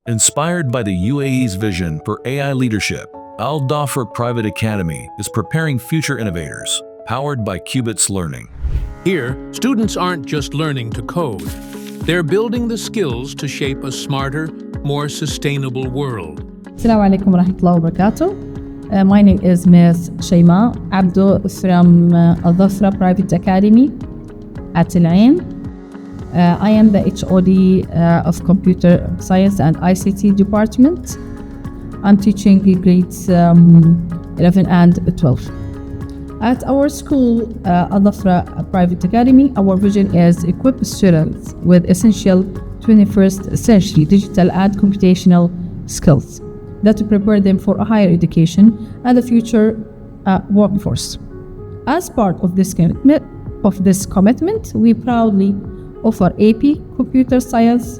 Inspired by the UAE's vision for AI leadership, Dhafra Private Academy is preparing future innovators, powered by Qubits Learning. Here, students aren't just learning to code. They're building the skills to shape a smarter, more sustainable world. Assalamu alaikum wa rahmatullahi wa barakatuh. My name is Ms. Shaima Abdo from Dhafra Private Academy at Al Ain. I am the HOD of Computer Science and ICT Department. I'm teaching grades 11 and 12. At our school, Dhafra Private Academy, our vision is equip students with essential 21st century digital and computational skills that will prepare them for a higher education and the future workforce. As part of this commitment, we proudly offer AP Computer Science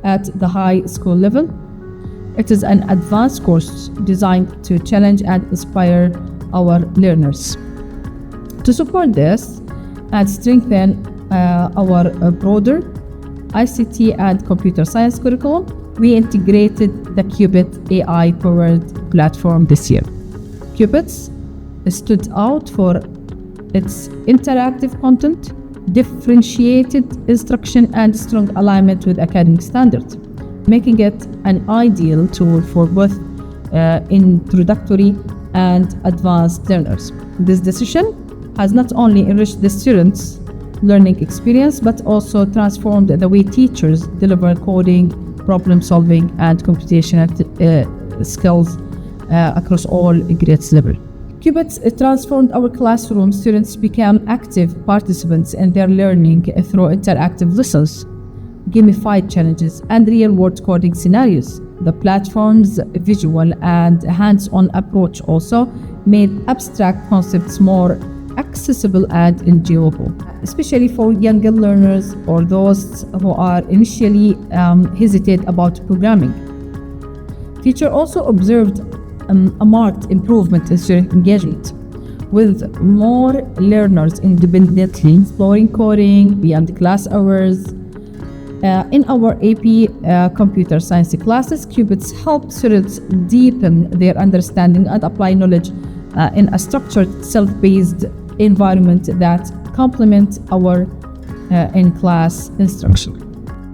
at the high school level. It is an advanced course designed to challenge and inspire our learners. To support this and strengthen our broader ICT and computer science curriculum, we integrated the Qubits AI-powered platform this year. Qubits stood out for its interactive content, differentiated instruction, and strong alignment with academic standards, making it an ideal tool for both introductory and advanced learners. This decision has not only enriched the students' learning experience, but also transformed the way teachers deliver coding, problem solving, and computational skills across all grades levels. Qubits transformed our classroom. Students became active participants in their learning through interactive lessons, gamified challenges, and real-world coding scenarios. The platform's visual and hands-on approach also made abstract concepts more accessible and enjoyable, especially for younger learners or those who are initially hesitant about programming. Teachers also observed a marked improvement in student engagement, with more learners independently exploring coding beyond class hours. In our AP computer science classes, Qubits help students deepen their understanding and apply knowledge in a structured, self-paced environment that complement our in-class instruction.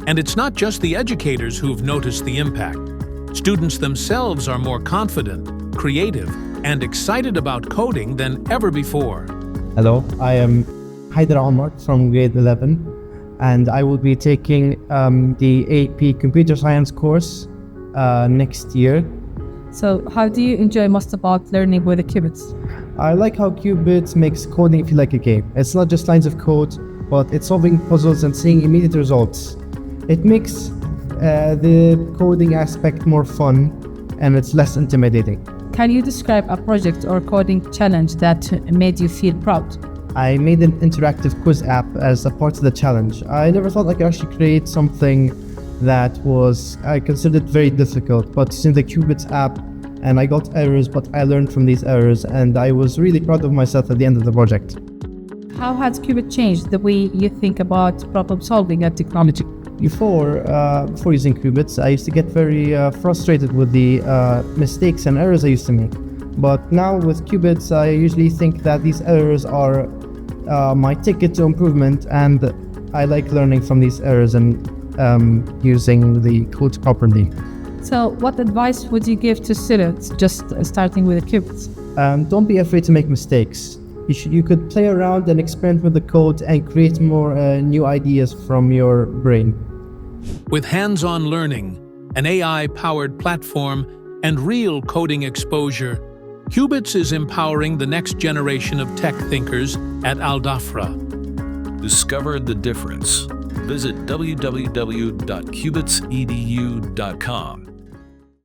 And it's not just the educators who've noticed the impact. Students themselves are more confident, creative, and excited about coding than ever before. Hello, I am Haider from grade 11, and I will be taking the AP Computer Science course next year. So how do you enjoy most about learning with the Qubits? I like how Qubits makes coding feel like a game. It's not just lines of code, but it's solving puzzles and seeing immediate results. It makes the coding aspect more fun, and it's less intimidating. Can you describe a project or coding challenge that made you feel proud? I made an interactive quiz app as a part of the challenge. I never thought I could actually create something that I considered very difficult, but using the Qubits app, and I got errors, but I learned from these errors, and I was really proud of myself at the end of the project. How has Qubits changed the way you think about problem solving and technology? Before using Qubits, I used to get very frustrated with the mistakes and errors I used to make. But now with Qubits, I usually think that these errors are my ticket to improvement, and I like learning from these errors and using the code properly. So what advice would you give to students just starting with the Qubits? Don't be afraid to make mistakes. You could play around and experiment with the code and create more new ideas from your brain. With hands-on learning, an AI-powered platform, and real coding exposure, Qubits is empowering the next generation of tech thinkers at Dhafra. Discover the difference. Visit www.qubitsedu.com